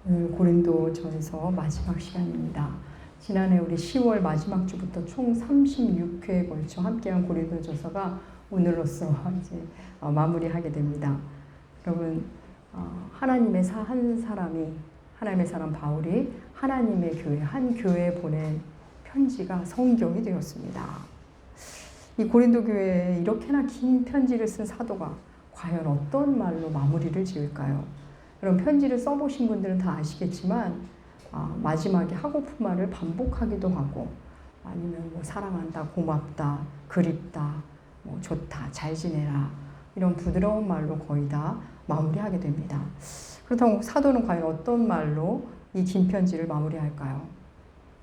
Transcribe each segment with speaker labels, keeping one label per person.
Speaker 1: 고린도전서 마지막 시간입니다. 지난해 우리 10월 마지막 주부터 총 36회에 걸쳐 함께한 고린도전서가 오늘로써 이제 마무리하게 됩니다. 여러분, 하나님의 한 사람이, 하나님의 사람 바울이 하나님의 교회, 한 교회에 보낸 편지가 성경이 되었습니다. 이 고린도 교회에 이렇게나 긴 편지를 쓴 사도가 과연 어떤 말로 마무리를 지을까요? 그런 편지를 써보신 분들은 다 아시겠지만 마지막에 하고픈 말을 반복하기도 하고, 아니면 뭐 사랑한다, 고맙다, 그립다, 뭐 좋다, 잘 지내라, 이런 부드러운 말로 거의 다 마무리하게 됩니다. 그렇다면 사도는 과연 어떤 말로 이 긴 편지를 마무리할까요?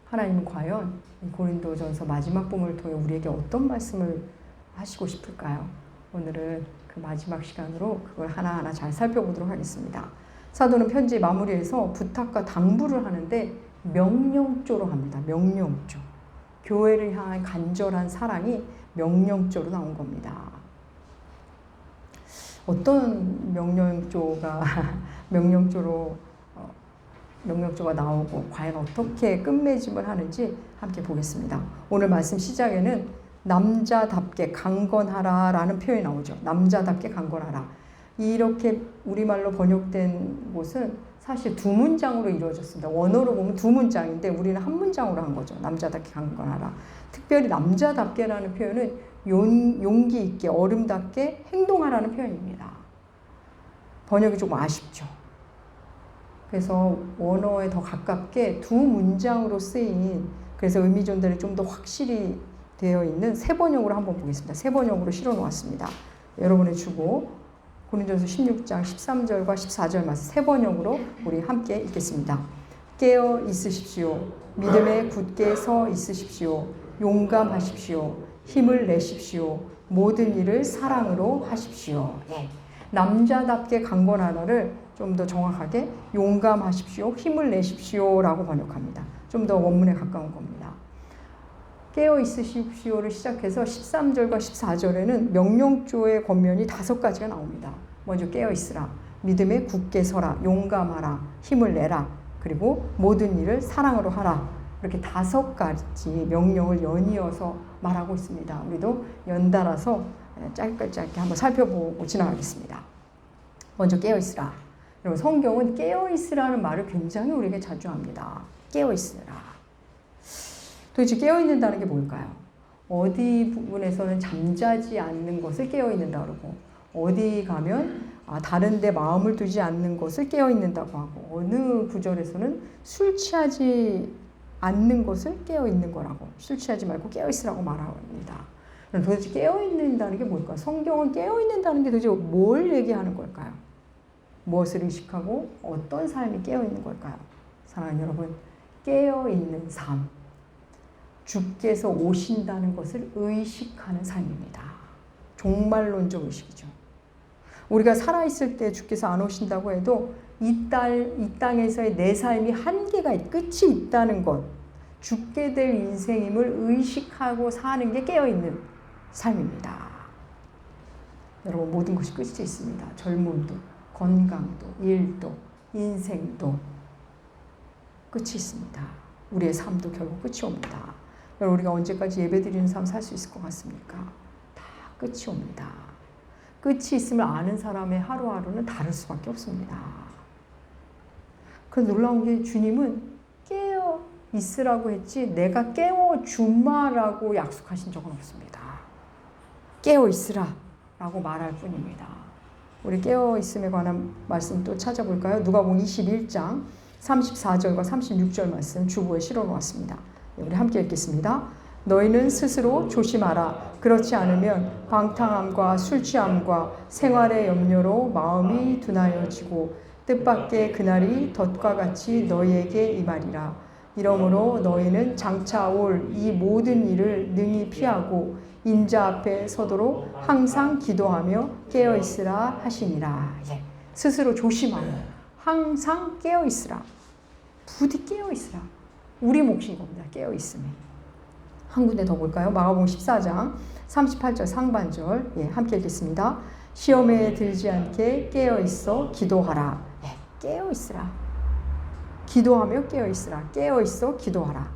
Speaker 1: 하나님은 과연 이 고린도전서 마지막 부분을 통해 우리에게 어떤 말씀을 하시고 싶을까요? 오늘은 그 마지막 시간으로 그걸 하나하나 잘 살펴보도록 하겠습니다. 사도는 편지 마무리에서 부탁과 당부를 하는데 명령조로 합니다. 명령조. 교회를 향한 간절한 사랑이 명령조로 나온 겁니다. 어떤 명령조가 명령조가 나오고 과연 어떻게 끝맺음을 하는지 함께 보겠습니다. 오늘 말씀 시작에는 남자답게 강건하라 라는 표현이 나오죠. 남자답게 강건하라. 이렇게 우리말로 번역된 곳은 사실 두 문장으로 이루어졌습니다. 원어로 보면 두 문장인데 우리는 한 문장으로 한 거죠. 남자답게 강건하라. 특별히 남자답게라는 표현은 용기 있게, 어른답게 행동하라는 표현입니다. 번역이 조금 아쉽죠. 그래서 원어에 더 가깝게 두 문장으로 쓰인, 그래서 의미 전달이 좀 더 확실히 되어 있는 세 번역으로 한번 보겠습니다. 세 번역으로 실어 놓았습니다. 여러분의 주고 고린도전서 16장 13절과 14절 말씀 세 번역으로 우리 함께 읽겠습니다. 깨어 있으십시오. 믿음에 굳게 서 있으십시오. 용감하십시오. 힘을 내십시오. 모든 일을 사랑으로 하십시오. 예. 남자답게 강건하다를 좀 더 정확하게 용감하십시오. 힘을 내십시오 라고 번역합니다. 좀 더 원문에 가까운 겁니다. 깨어 있으십시오를 시작해서 13절과 14절에는 명령조의 권면이 5가지가 나옵니다. 먼저 깨어 있으라, 믿음에 굳게 서라, 용감하라, 힘을 내라, 그리고 모든 일을 사랑으로 하라. 이렇게 5가지 명령을 연이어서 말하고 있습니다. 우리도 연달아서 짧게 한번 살펴보고 지나가겠습니다. 먼저 깨어 있으라. 여러분, 성경은 깨어 있으라는 말을 굉장히 우리에게 자주 합니다. 깨어 있으라. 도대체 깨어있는다는 게 뭘까요? 어디 부분에서는 잠자지 않는 것을 깨어있는다 그러고, 어디 가면 다른 데 마음을 두지 않는 것을 깨어있는다고 하고, 어느 구절에서는 술 취하지 않는 것을 깨어있는 거라고, 술 취하지 말고 깨어있으라고 말합니다. 도대체 깨어있는다는 게 뭘까요? 성경은 깨어있는다는 게 도대체 뭘 얘기하는 걸까요? 무엇을 의식하고 어떤 삶이 깨어있는 걸까요? 사랑하는 여러분, 깨어있는 삶, 주께서 오신다는 것을 의식하는 삶입니다. 종말론적 의식이죠. 우리가 살아있을 때 주께서 안 오신다고 해도 이 땅에서의 내 삶이 한계가 끝이 있다는 것, 죽게 될 인생임을 의식하고 사는 게 깨어있는 삶입니다. 여러분, 모든 것이 끝이 있습니다. 젊음도, 건강도, 일도, 인생도 끝이 있습니다. 우리의 삶도 결국 끝이 옵니다. 여러분, 우리가 언제까지 예배드리는 삶 살 수 있을 것 같습니까? 다 끝이 옵니다. 끝이 있음을 아는 사람의 하루하루는 다를 수밖에 없습니다. 그래서 놀라운 게 주님은 깨어 있으라고 했지 내가 깨워주마라고 약속하신 적은 없습니다. 깨어 있으라 라고 말할 뿐입니다. 우리 깨어 있음에 관한 말씀 또 찾아볼까요? 누가복음 21장 34절과 36절 말씀 주보에 실어 놓았습니다. 우리 함께 읽겠습니다. 너희는 스스로 조심하라. 그렇지 않으면 방탕함과 술취함과 생활의 염려로 마음이 둔하여지고 뜻밖의 그날이 덫과 같이 너희에게 임하리라. 이러므로 너희는 장차 올 이 모든 일을 능히 피하고 인자 앞에 서도록 항상 기도하며 깨어있으라 하시니라. 예. 스스로 조심하며 항상 깨어있으라. 부디 깨어있으라. 우리 몫인 겁니다. 깨어있음이. 한 군데 더 볼까요? 마가복음 14장 38절 상반절, 예, 함께 읽겠습니다. 시험에 들지 않게 깨어있어 기도하라. 예, 깨어있으라. 기도하며 깨어있으라. 깨어있어 기도하라.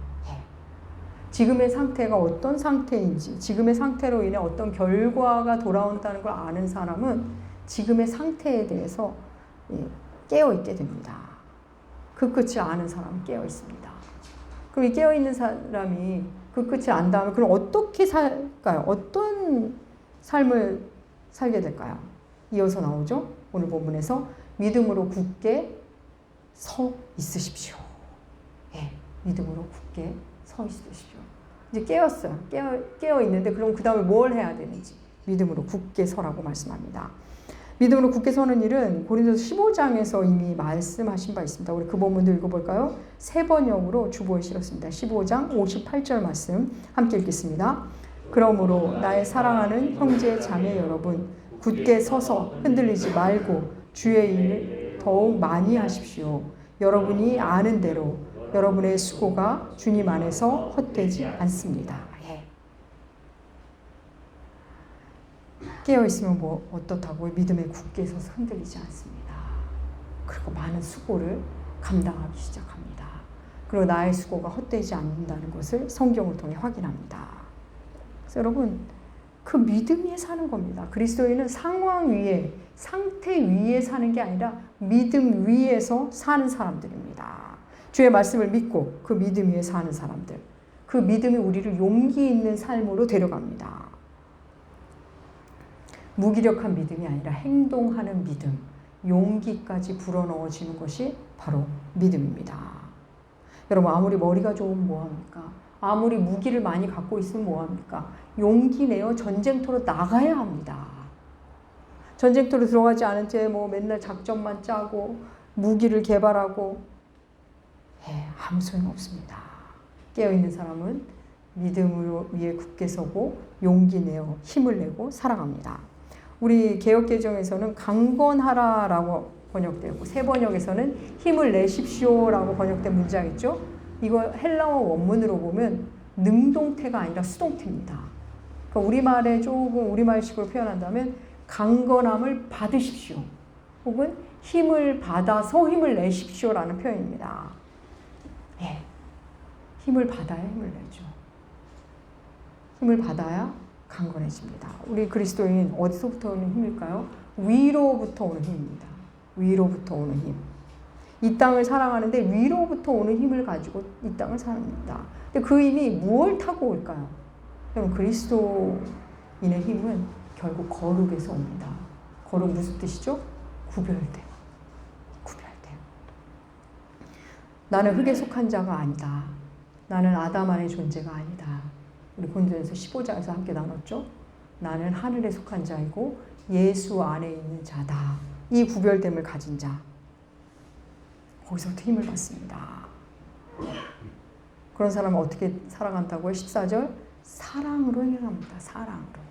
Speaker 1: 지금의 상태가 어떤 상태인지, 지금의 상태로 인해 어떤 결과가 돌아온다는 걸 아는 사람은 지금의 상태에 대해서 깨어있게 됩니다. 그 끝을 아는 사람은 깨어있습니다. 그럼 이 깨어있는 사람이 그 끝을 안 다음에 그럼 어떻게 살까요? 어떤 삶을 살게 될까요? 이어서 나오죠. 오늘 본문에서 믿음으로 굳게 서 있으십시오. 믿음으로 굳게 서 있으십시오. 이제 깨었어요. 깨어 있는데 그럼 그 다음에 뭘 해야 되는지 믿음으로 굳게 서라고 말씀합니다. 믿음으로 굳게 서는 일은 고린도서 15장에서 이미 말씀하신 바 있습니다. 우리 그 본문도 읽어볼까요? 세 번역으로 주보에 실었습니다. 15장 58절 말씀 함께 읽겠습니다. 그러므로 나의 사랑하는 형제 자매 여러분 굳게 서서 흔들리지 말고 주의 일을 더욱 많이 하십시오. 여러분이 아는 대로 여러분의 수고가 주님 안에서 헛되지 않습니다. 깨어있으면 뭐 어떻다고 믿음에 굳게 서서 흔들리지 않습니다. 그리고 많은 수고를 감당하기 시작합니다. 그리고 나의 수고가 헛되지 않는다는 것을 성경을 통해 확인합니다. 그래서 여러분 그 믿음 위에 사는 겁니다. 그리스도인은 상황 위에, 상태 위에 사는 게 아니라 믿음 위에서 사는 사람들입니다. 주의 말씀을 믿고 그 믿음 위에 사는 사람들. 그 믿음이 우리를 용기 있는 삶으로 데려갑니다. 무기력한 믿음이 아니라 행동하는 믿음, 용기까지 불어넣어지는 것이 바로 믿음입니다. 여러분 아무리 머리가 좋으면 뭐합니까? 아무리 무기를 많이 갖고 있으면 뭐합니까? 용기 내어 전쟁터로 나가야 합니다. 전쟁터로 들어가지 않은 채 뭐 맨날 작전만 짜고 무기를 개발하고 아무 소용없습니다. 깨어있는 사람은 믿음으로 위에 굳게 서고 용기 내어 힘을 내고 살아갑니다. 우리 개역개정에서는 강건하라라고 번역되고 새 번역에서는 힘을 내십시오라고 번역된 문장 있죠. 이거 헬라어 원문으로 보면 능동태가 아니라 수동태입니다. 그러니까 우리말에 조금 우리말식으로 표현한다면 강건함을 받으십시오. 혹은 힘을 받아서 힘을 내십시오라는 표현입니다. 힘을 받아야 힘을 내죠. 힘을 받아야 강건해집니다. 우리 그리스도인 어디서부터 오는 힘일까요? 위로부터 오는 힘입니다. 위로부터 오는 힘. 이 땅을 사랑하는데 위로부터 오는 힘을 가지고 이 땅을 사랑합니다. 근데 그 힘이 무엇을 타고 올까요? 여러분 그리스도인의 힘은 결국 거룩에서 옵니다. 거룩 무슨 뜻이죠? 구별됨. 나는 흙에 속한 자가 아니다. 나는 아담 안의 존재가 아니다. 우리 고린도전서 15장에서 함께 나눴죠. 나는 하늘에 속한 자이고 예수 안에 있는 자다. 이 구별됨을 가진 자. 거기서부터 힘을 받습니다. 그런 사람은 어떻게 살아간다고요? 14절 사랑으로 행합니다. 사랑으로.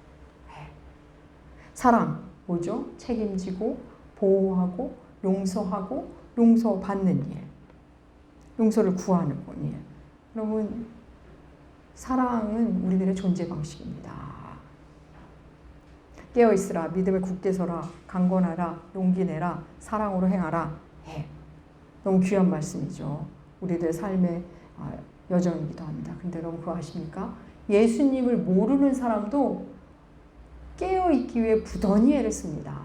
Speaker 1: 사랑 뭐죠? 책임지고 보호하고 용서하고 용서받는 일. 용서를 구하는 일. 여러분 사랑은 우리들의 존재 방식입니다. 깨어있으라, 믿음을 굳게 서라, 강건하라, 용기 내라, 사랑으로 행하라. 너무 귀한 말씀이죠. 우리들의 삶의 여정이기도 합니다. 근데 여러분 그거 아십니까? 예수님을 모르는 사람도 깨어있기 위해 부단히 애를 씁니다.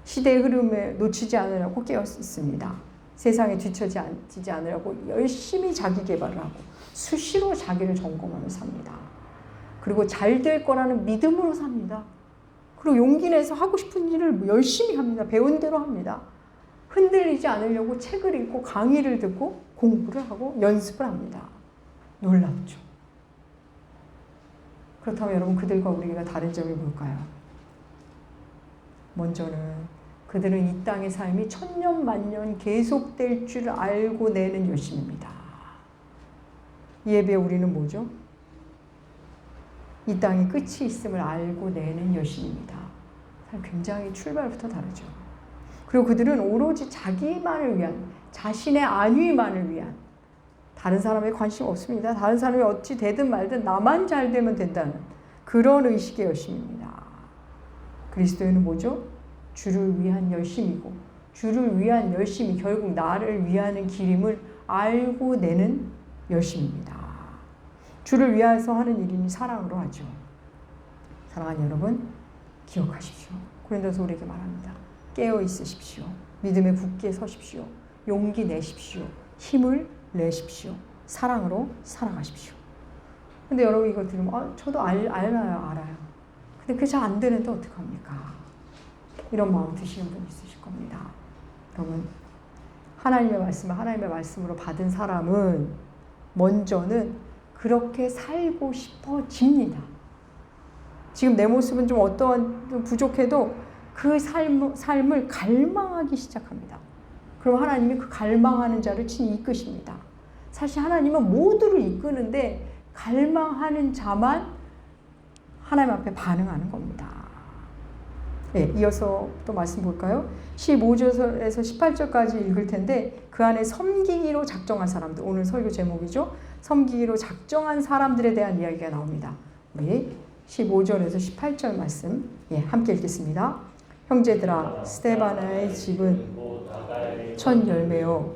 Speaker 1: 시대의 흐름에 놓치지 않으려고 깨어있습니다. 세상에 뒤처지지 않으려고 열심히 자기 개발을 하고 수시로 자기를 점검하며 삽니다. 그리고 잘 될 거라는 믿음으로 삽니다. 그리고 용기 내서 하고 싶은 일을 열심히 합니다. 배운 대로 합니다. 흔들리지 않으려고 책을 읽고 강의를 듣고 공부를 하고 연습을 합니다. 놀랍죠. 그렇다면 여러분 그들과 우리가 다른 점이 뭘까요? 먼저는 그들은 이 땅의 삶이 천년 만년 계속될 줄 알고 내는 열심입니다. 이에 비해 우리는 뭐죠? 이 땅이 끝이 있음을 알고 내는 열심입니다. 굉장히 출발부터 다르죠. 그리고 그들은 오로지 자기만을 위한, 자신의 안위만을 위한, 다른 사람에 관심 없습니다. 다른 사람이 어찌 되든 말든 나만 잘 되면 된다는 그런 의식의 열심입니다. 그리스도인은 뭐죠? 주를 위한 열심이고 주를 위한 열심이 결국 나를 위하는 길임을 알고 내는 열심입니다. 주를 위해서 하는 일이니 사랑으로 하죠. 사랑하는 여러분, 기억하십시오. 고린도서 우리에게 말합니다. 깨어 있으십시오. 믿음에 굳게 서십시오. 용기 내십시오. 힘을 내십시오. 사랑으로 살아가십시오. 근데 여러분 이거 들으면 저도 알아요. 근데 그게 잘 안 되는데 어떡합니까? 이런 마음 드시는 분 있으실 겁니다. 여러분, 하나님의 말씀을 하나님의 말씀으로 받은 사람은 먼저는 그렇게 살고 싶어집니다. 지금 내 모습은 좀 어떠한 부족해도 그 삶을 갈망하기 시작합니다. 그럼 하나님이 그 갈망하는 자를 친히 이끄십니다. 사실 하나님은 모두를 이끄는데 갈망하는 자만 하나님 앞에 반응하는 겁니다. 네, 이어서 또 말씀 볼까요? 15절에서 18절까지 읽을 텐데 그 안에 섬기기로 작정한 사람들, 오늘 설교 제목이죠. 섬기기로 작정한 사람들에 대한 이야기가 나옵니다. 우리 15절에서 18절 말씀 함께 읽겠습니다. 형제들아, 스데바나의 집은 첫 열매요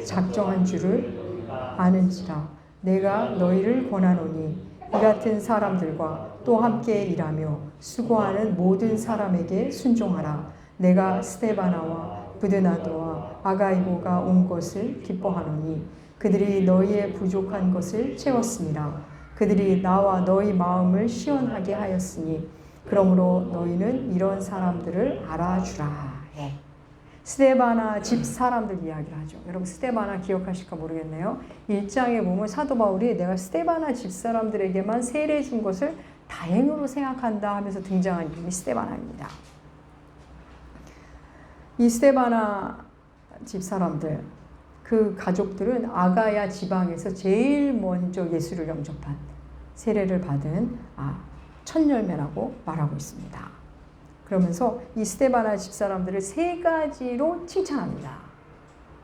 Speaker 1: 작정한 줄을 아는지라. 내가 너희를 권하노니 이 같은 사람들과 또 함께 일하며 수고하는 모든 사람에게 순종하라. 내가 스데바나와 브드나도와 아가이고가 온 것을 기뻐하노니 그들이 너희의 부족한 것을 채웠습니다. 그들이 나와 너희 마음을 시원하게 하였으니 그러므로 너희는 이런 사람들을 알아주라. 스데바나 집 사람들 이야기를 하죠. 여러분 스데바나 기억하실까 모르겠네요. 1장에 보면 사도 바울이 내가 스데바나 집 사람들에게만 세례 준 것을 다행으로 생각한다 하면서 등장한 이름이 스데바나입니다. 이 스데바나 집 사람들, 그 가족들은 아가야 지방에서 제일 먼저 예수를 영접한 세례를 받은 첫 열매라고 말하고 있습니다. 그러면서 이 스데바나 집사람들을 세 가지로 칭찬합니다.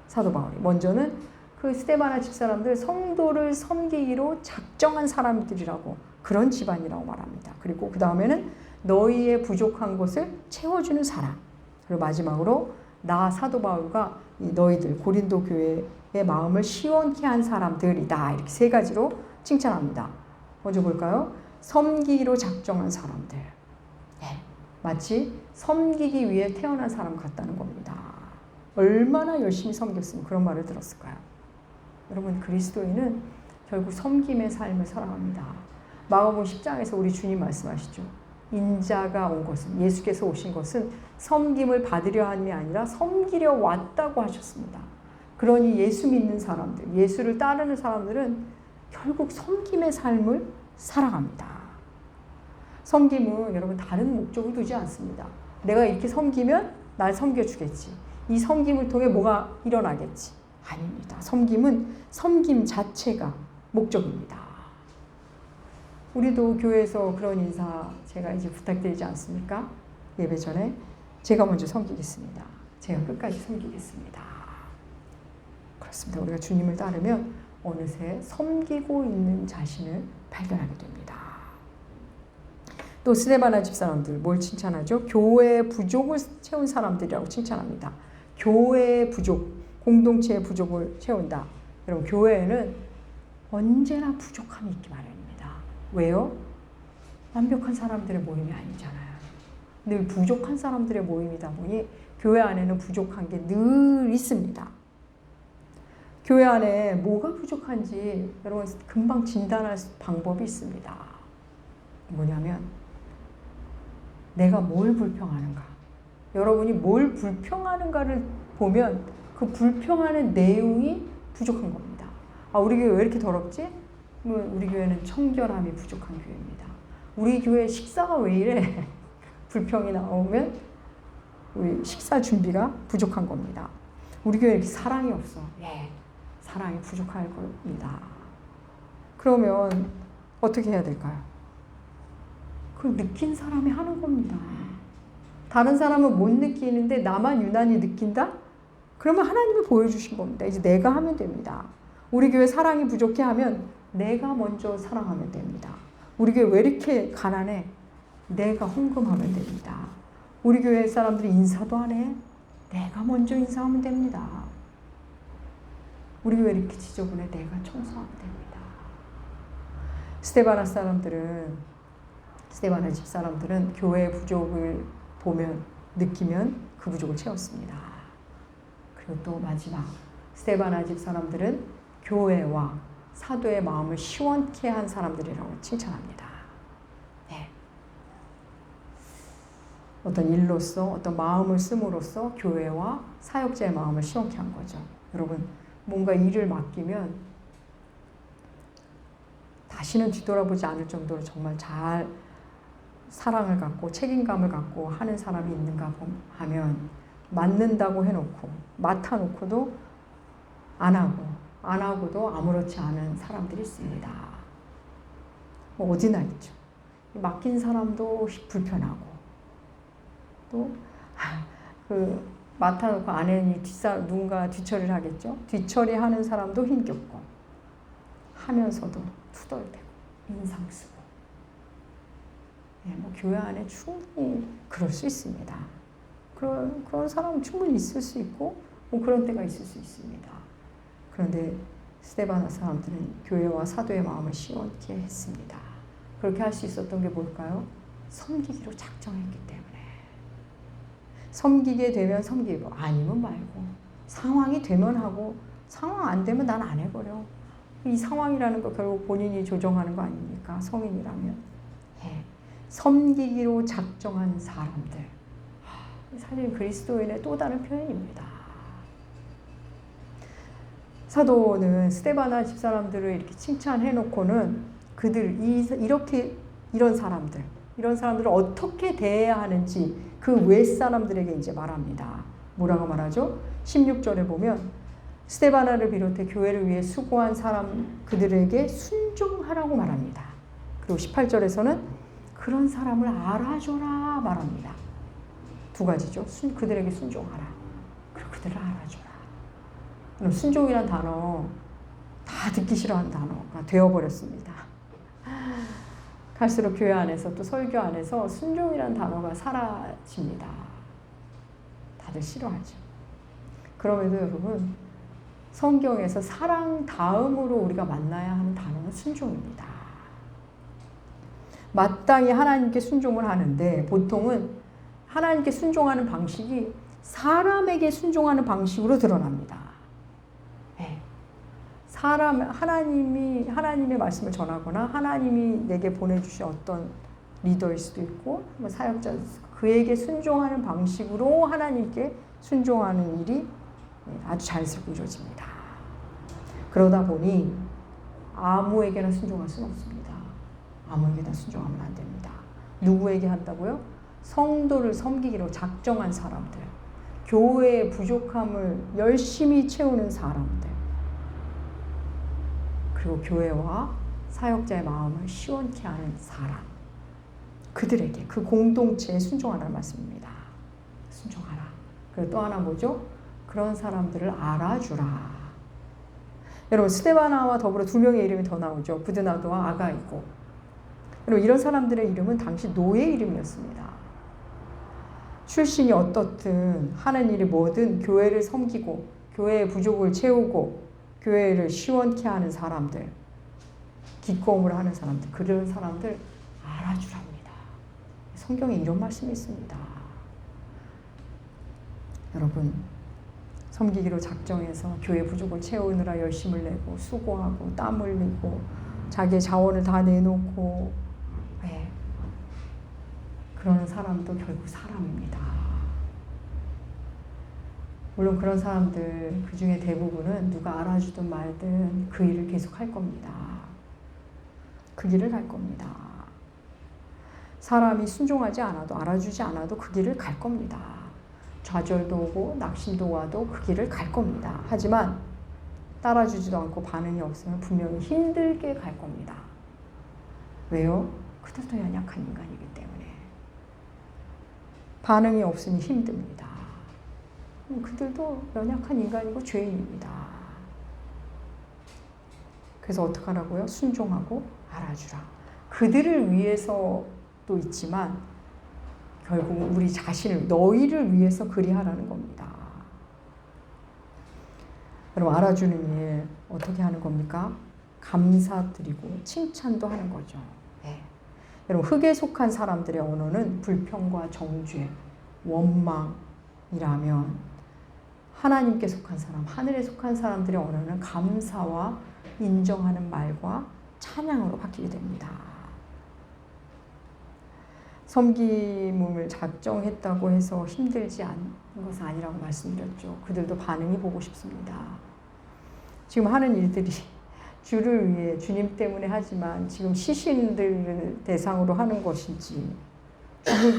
Speaker 1: 사도 바울이. 먼저는 그 스데바나 집사람들 성도를 섬기기로 작정한 사람들이라고, 그런 집안이라고 말합니다. 그리고 그 다음에는 너희의 부족한 것을 채워주는 사람. 그리고 마지막으로 나 사도 바울과 이 너희들 고린도 교회의 마음을 시원케 한 사람들이다. 이렇게 세 가지로 칭찬합니다. 먼저 볼까요? 섬기기로 작정한 사람들. 마치 섬기기 위해 태어난 사람 같다는 겁니다. 얼마나 열심히 섬겼으면 그런 말을 들었을까요? 여러분, 그리스도인은 결국 섬김의 삶을 살아갑니다. 마가복음 10장에서 우리 주님 말씀하시죠. 인자가 온 것은, 예수께서 오신 것은 섬김을 받으려 함이 아니라 섬기려 왔다고 하셨습니다. 그러니 예수 믿는 사람들, 예수를 따르는 사람들은 결국 섬김의 삶을 살아갑니다. 섬김은 여러분 다른 목적을 두지 않습니다. 내가 이렇게 섬기면 날 섬겨주겠지. 이 섬김을 통해 뭐가 일어나겠지. 아닙니다. 섬김은 섬김 자체가 목적입니다. 우리도 교회에서 그런 인사 제가 이제 부탁드리지 않습니까? 예배 전에 제가 먼저 섬기겠습니다. 제가 끝까지 섬기겠습니다. 그렇습니다. 우리가 주님을 따르면 어느새 섬기고 있는 자신을 발견하게 됩니다. 또 스데바나 집사람들 뭘 칭찬하죠? 교회의 부족을 채운 사람들이라고 칭찬합니다. 교회의 부족, 공동체의 부족을 채운다. 여러분, 교회에는 언제나 부족함이 있기 마련입니다. 왜요? 완벽한 사람들의 모임이 아니잖아요. 늘 부족한 사람들의 모임이다 보니 교회 안에는 부족한 게 늘 있습니다. 교회 안에 뭐가 부족한지 여러분 금방 진단할 방법이 있습니다. 뭐냐면 내가 뭘 불평하는가. 여러분이 뭘 불평하는가를 보면 그 불평하는 내용이 부족한 겁니다. 우리 교회 왜 이렇게 더럽지? 우리 교회는 청결함이 부족한 교회입니다. 우리 교회 식사가 왜 이래? 불평이 나오면 우리 식사 준비가 부족한 겁니다. 우리 교회 이렇게 사랑이 없어. 사랑이 부족할 겁니다. 그러면 어떻게 해야 될까요? 그걸 느낀 사람이 하는 겁니다. 다른 사람은 못 느끼는데 나만 유난히 느낀다? 그러면 하나님이 보여주신 겁니다. 이제 내가 하면 됩니다. 우리 교회 사랑이 부족해 하면 내가 먼저 사랑하면 됩니다. 우리 교회 왜 이렇게 가난해? 내가 헌금하면 됩니다. 우리 교회 사람들이 인사도 안 해. 내가 먼저 인사하면 됩니다. 우리 교회 이렇게 지저분해. 내가 청소하면 됩니다. 스테바나 집 사람들은 교회의 부족을 보면, 느끼면 그 부족을 채웠습니다. 그리고 또 마지막, 스테바나 집 사람들은 교회와 사도의 마음을 시원케 한 사람들이라고 칭찬합니다. 네. 어떤 일로서, 어떤 마음을 씀으로써 교회와 사역자의 마음을 시원케 한 거죠. 여러분, 뭔가 일을 맡기면 다시는 뒤돌아보지 않을 정도로 정말 잘 사랑을 갖고 책임감을 갖고 하는 사람이 있는가 하면, 맡는다고 해놓고 맡아놓고도 안 하고도 아무렇지 않은 사람들이 있습니다. 뭐 어디나 있죠. 맡긴 사람도 불편하고, 또 맡아놓고 안에 누군가 뒤처리를 하겠죠. 뒤처리하는 사람도 힘겹고, 하면서도 투덜대고 인상 쓰고. 네, 뭐 교회 안에 충분히 그럴 수 있습니다. 그런 사람은 충분히 있을 수 있고, 뭐 그런 때가 있을 수 있습니다. 그런데 스데바나 사람들은 교회와 사도의 마음을 시원케 했습니다. 그렇게 할 수 있었던 게 뭘까요? 섬기기로 작정했기 때문에. 섬기게 되면 섬기고, 아니면 말고. 상황이 되면 하고, 상황 안 되면 난 안 해버려. 이 상황이라는 거 결국 본인이 조정하는 거 아닙니까? 성인이라면. 예. 섬기기로 작정한 사람들. 사실 그리스도인의 또 다른 표현입니다. 사도는 스데바나 집사람들을 이렇게 칭찬해놓고는 이런 사람들을 어떻게 대해야 하는지 그 외 사람들에게 이제 말합니다. 뭐라고 말하죠? 16절에 보면 스데바나를 비롯해 교회를 위해 수고한 사람 그들에게 순종하라고 말합니다. 그리고 18절에서는 그런 사람을 알아줘라 말합니다. 두 가지죠. 그들에게 순종하라. 그리고 그들을 알아줘라. 그럼 순종이란 단어 다 듣기 싫어하는 단어가 되어버렸습니다. 갈수록 교회 안에서 또 설교 안에서 순종이란 단어가 사라집니다. 다들 싫어하죠. 그럼에도 여러분, 성경에서 사랑 다음으로 우리가 만나야 하는 단어는 순종입니다. 마땅히 하나님께 순종을 하는데 보통은 하나님께 순종하는 방식이 사람에게 순종하는 방식으로 드러납니다. 네. 하나님의 말씀을 전하거나 하나님이 내게 보내주신 어떤 리더일 수도 있고 뭐 사역자, 그에게 순종하는 방식으로 하나님께 순종하는 일이 아주 자연스럽게 이루어집니다. 그러다 보니 아무에게나 순종할 수는 없습니다. 아무에게나 순종하면 안 됩니다. 누구에게 한다고요? 성도를 섬기기로 작정한 사람들, 교회의 부족함을 열심히 채우는 사람들, 그리고 교회와 사역자의 마음을 시원케 하는 사람, 그들에게, 그 공동체에 순종하라는 말씀입니다. 순종하라. 그리고 또 하나 뭐죠? 그런 사람들을 알아주라. 여러분, 스데바나와 더불어 두 명의 이름이 더 나오죠. 부드나도와 아가이고. 그리고 이런 사람들의 이름은 당시 노예 이름이었습니다. 출신이 어떻든 하는 일이 뭐든 교회를 섬기고 교회의 부족을 채우고 교회를 시원케 하는 사람들, 기꺼움을 하는 사람들, 그런 사람들 알아주랍니다. 성경에 이런 말씀이 있습니다. 여러분, 섬기기로 작정해서 교회 부족을 채우느라 열심을 내고 수고하고 땀 흘리고 자기의 자원을 다 내놓고 그런 사람도 결국 사람입니다. 물론 그런 사람들, 그 중에 대부분은 누가 알아주든 말든 그 일을 계속 할 겁니다. 그 길을 갈 겁니다. 사람이 순종하지 않아도, 알아주지 않아도 그 길을 갈 겁니다. 좌절도 오고 낙심도 와도 그 길을 갈 겁니다. 하지만 따라주지도 않고 반응이 없으면 분명히 힘들게 갈 겁니다. 왜요? 그들도 연약한 인간이기 때문에. 반응이 없으니 힘듭니다. 그들도 연약한 인간이고 죄인입니다. 그래서 어떻게 하라고요? 순종하고 알아주라. 그들을 위해서도 있지만 결국 우리 자신을 너희를 위해서 그리하라는 겁니다. 여러분 알아주는 일 어떻게 하는 겁니까? 감사드리고 칭찬도 하는 거죠. 네. 여러분 흙에 속한 사람들의 언어는 불평과 정죄, 원망이라면 하나님께 속한 사람, 하늘에 속한 사람들의 언어는 감사와 인정하는 말과 찬양으로 바뀌게 됩니다. 섬김을 작정했다고 해서 힘들지 않은 것은 아니라고 말씀드렸죠. 그들도 반응이 보고 싶습니다. 지금 하는 일들이 주를 위해 주님 때문에 하지만 지금 시신들을 대상으로 하는 것인지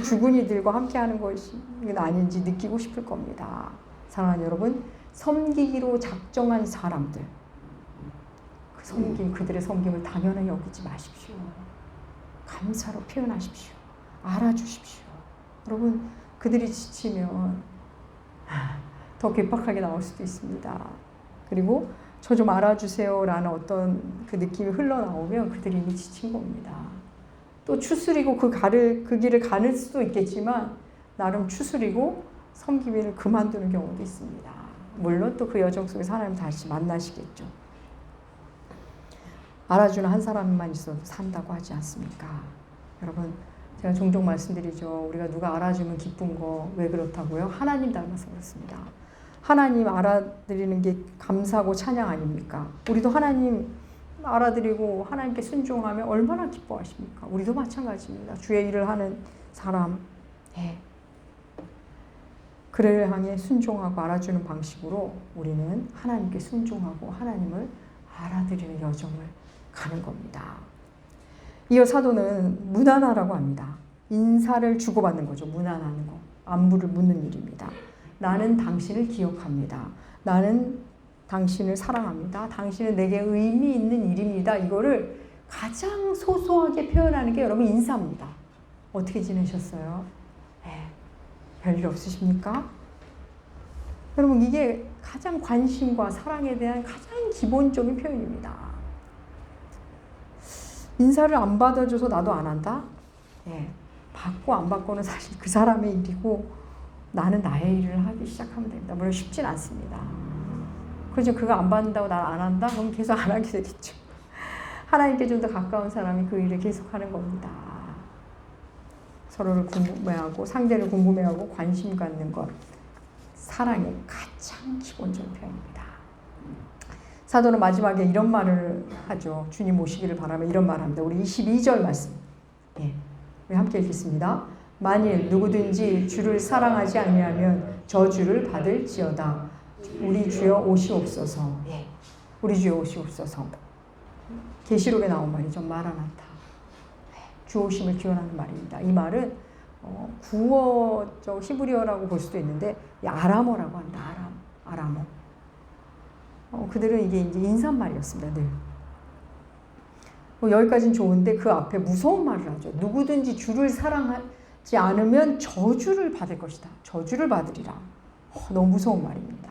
Speaker 1: 죽은 이들과 함께 하는 것이 아닌지 느끼고 싶을 겁니다. 사랑하는 여러분, 섬기기로 작정한 사람들, 그 섬김, 그들의 섬김을 당연히 여기지 마십시오. 감사로 표현하십시오. 알아주십시오. 여러분, 그들이 지치면 더 괴팍하게 나올 수도 있습니다. 그리고 저 좀 알아주세요 라는 어떤 그 느낌이 흘러나오면 그들이 이미 지친 겁니다. 또 추스리고 그 길을 가는 수도 있겠지만 나름 추스리고 섬김을 그만두는 경우도 있습니다. 물론 또 그 여정 속에서 하나님 다시 만나시겠죠. 알아주는 한 사람만 있어도 산다고 하지 않습니까? 여러분, 제가 종종 말씀드리죠. 우리가 누가 알아주면 기쁜 거 왜 그렇다고요? 하나님 닮아서 그렇습니다. 하나님 알아드리는 게 감사하고 찬양 아닙니까? 우리도 하나님 알아드리고 하나님께 순종하면 얼마나 기뻐하십니까? 우리도 마찬가지입니다. 주의 일을 하는 사람, 그를 향해 순종하고 알아주는 방식으로 우리는 하나님께 순종하고 하나님을 알아드리는 여정을 가는 겁니다. 이어 사도는 문안하라고 합니다. 인사를 주고받는 거죠. 문안하는 거. 안부를 묻는 일입니다. 나는 당신을 기억합니다. 나는 당신을 사랑합니다. 당신은 내게 의미 있는 일입니다. 이거를 가장 소소하게 표현하는 게 여러분 인사입니다. 어떻게 지내셨어요? 별일 없으십니까? 여러분 이게 가장 관심과 사랑에 대한 가장 기본적인 표현입니다. 인사를 안 받아줘서 나도 안 한다? 받고 안 받고는 사실 그 사람의 일이고 나는 나의 일을 하기 시작하면 됩니다. 물론 쉽진 않습니다. 그죠? 그거 안 받는다고 나 안 한다? 그럼 계속 안 하게 되겠죠. 하나님께 좀 더 가까운 사람이 그 일을 계속하는 겁니다. 서로를 궁금해하고 상대를 궁금해하고 관심 갖는 것, 사랑의 가장 기본적인 표현입니다. 사도는 마지막에 이런 말을 하죠. 주님 오시기를 바라며 이런 말을 합니다. 우리 22절 말씀. 우리 함께 읽겠습니다. 만일 누구든지 주를 사랑하지 아니하면 저주를 받을지어다. 우리 주여 오시옵소서. 우리 주여 오시옵소서. 계시록에 나온 말이죠. 마라나타. 주 오심을 기원하는 말입니다. 이 말은 구어적 히브리어라고 볼 수도 있는데 아람어라고 합니다. 아람어. 그들은 이게 이제 인사말이었습니다. 늘. 여기까지는 좋은데 그 앞에 무서운 말을 하죠. 누구든지 주를 사랑하지 않으면 저주를 받을 것이다. 저주를 받으리라. 너무 무서운 말입니다.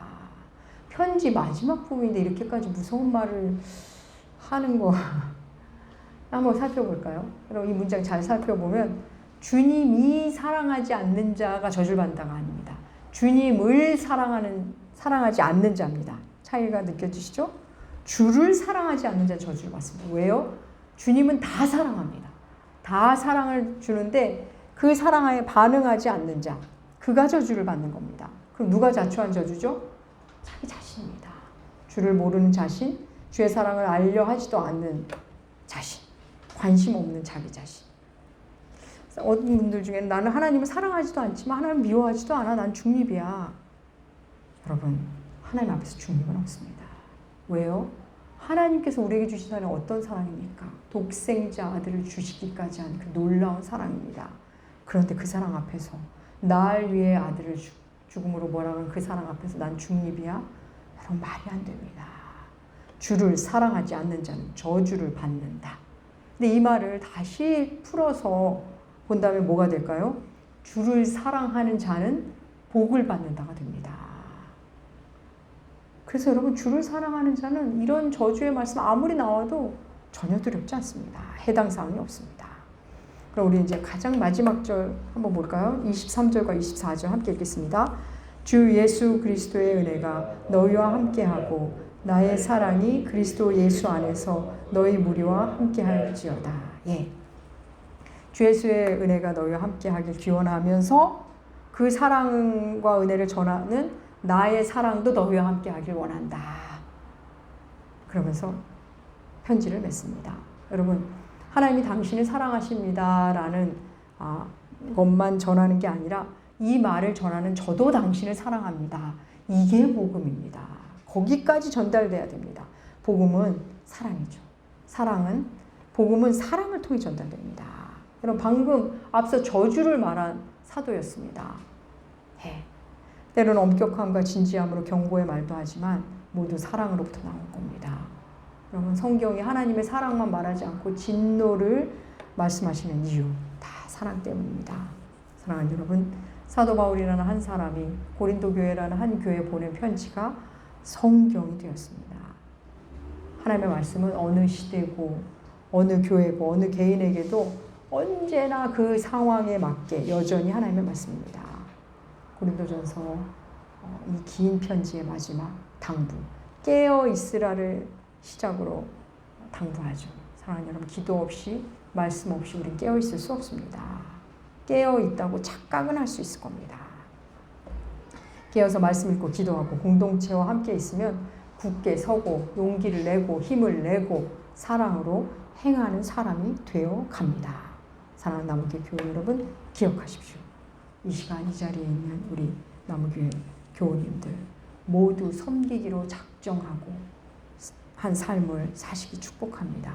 Speaker 1: 편지 마지막 부분인데 이렇게까지 무서운 말을 하는 거 한번 살펴볼까요? 여러분 이 문장 잘 살펴보면 주님이 사랑하지 않는 자가 저주를 받는다가 아닙니다. 주님을 사랑하지 않는 자입니다. 차이가 느껴지시죠? 주를 사랑하지 않는 자 저주를 받습니다. 왜요? 주님은 다 사랑합니다. 다 사랑을 주는데 그 사랑에 반응하지 않는 자, 그가 저주를 받는 겁니다. 그럼 누가 자초한 저주죠? 자기 자신입니다. 주를 모르는 자신, 주의 사랑을 알려 하지도 않는 자신, 관심 없는 자기 자신. 어떤 분들 중에는 나는 하나님을 사랑하지도 않지만 하나님을 미워하지도 않아. 난 중립이야. 여러분, 하나님 앞에서 중립은 없습니다. 왜요? 하나님께서 우리에게 주신 사랑이 어떤 사랑입니까? 독생자 아들을 주시기까지 한 그 놀라운 사랑입니다. 그런데 그 사랑 앞에서 날 위해 아들을 죽음으로 몰아간 그 사랑 앞에서 난 중립이야? 여러분 말이 안 됩니다. 주를 사랑하지 않는 자는 저주를 받는다. 근데 이 말을 다시 풀어서 본다면 뭐가 될까요? 주를 사랑하는 자는 복을 받는다가 됩니다. 그래서 여러분 주를 사랑하는 자는 이런 저주의 말씀 아무리 나와도 전혀 두렵지 않습니다. 해당 사항이 없습니다. 그럼 우리 이제 가장 마지막 절 한번 볼까요? 23절과 24절 함께 읽겠습니다. 주 예수 그리스도의 은혜가 너희와 함께하고 나의 사랑이 그리스도 예수 안에서 너희 무리와 함께할지어다. 예. 주 예수의 은혜가 너희와 함께하길 기원하면서 그 사랑과 은혜를 전하는 나의 사랑도 너희와 함께하길 원한다. 그러면서 편지를 맺습니다. 여러분, 하나님이 당신을 사랑하십니다라는 것만 전하는 게 아니라 이 말을 전하는 저도 당신을 사랑합니다. 이게 복음입니다. 거기까지 전달돼야 됩니다. 복음은 사랑이죠. 복음은 사랑을 통해 전달됩니다. 여러분, 방금 앞서 저주를 말한 사도였습니다. 네. 때로는 엄격함과 진지함으로 경고의 말도 하지만 모두 사랑으로부터 나온 겁니다. 여러분, 성경이 하나님의 사랑만 말하지 않고 진노를 말씀하시는 이유 다 사랑 때문입니다. 사랑하는 여러분, 사도 바울이라는 한 사람이 고린도 교회라는 한 교회에 보낸 편지가 성경이 되었습니다. 하나님의 말씀은 어느 시대고 어느 교회고 어느 개인에게도 언제나 그 상황에 맞게 여전히 하나님의 말씀입니다. 고린도전서 이 긴 편지의 마지막 당부, 깨어 있으라를 시작으로 당부하죠. 사랑하는 여러분, 기도 없이 말씀 없이 우린 깨어 있을 수 없습니다. 깨어 있다고 착각은 할 수 있을 겁니다. 깨어서 말씀 읽고 기도하고 공동체와 함께 있으면 굳게 서고 용기를 내고 힘을 내고 사랑으로 행하는 사람이 되어 갑니다. 사랑하는 나무교회 교회 여러분, 기억하십시오. 이 시간 이 자리에 있는 우리 나무교회 교우님들 모두 섬기기로 작정하고 한 삶을 사시기 축복합니다.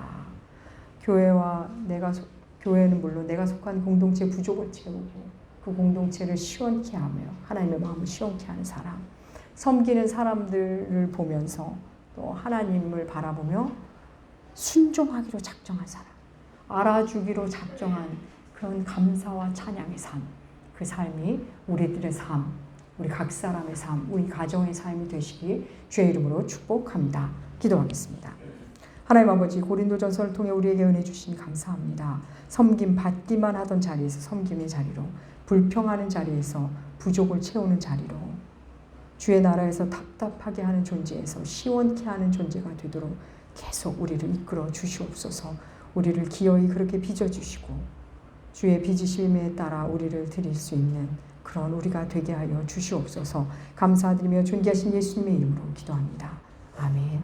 Speaker 1: 교회는 물론 내가 속한 공동체 부족을 채우고 그 공동체를 시원케 하며 하나님의 마음을 시원케 하는 사람, 섬기는 사람들을 보면서 또 하나님을 바라보며 순종하기로 작정한 사람, 알아주기로 작정한 그런 감사와 찬양의 삶, 그 삶이 우리들의 삶, 우리 각 사람의 삶, 우리 가정의 삶이 되시기 주의 이름으로 축복합니다. 기도하겠습니다. 하나님 아버지, 고린도전서를 통해 우리에게 은혜 주시니 감사합니다. 섬김 받기만 하던 자리에서 섬김의 자리로, 불평하는 자리에서 부족을 채우는 자리로, 주의 나라에서 답답하게 하는 존재에서 시원케 하는 존재가 되도록 계속 우리를 이끌어 주시옵소서. 우리를 기어이 그렇게 빚어주시고 주의 빚으심에 따라 우리를 드릴 수 있는 그런 우리가 되게 하여 주시옵소서. 감사드리며 존귀하신 예수님의 이름으로 기도합니다. 아멘.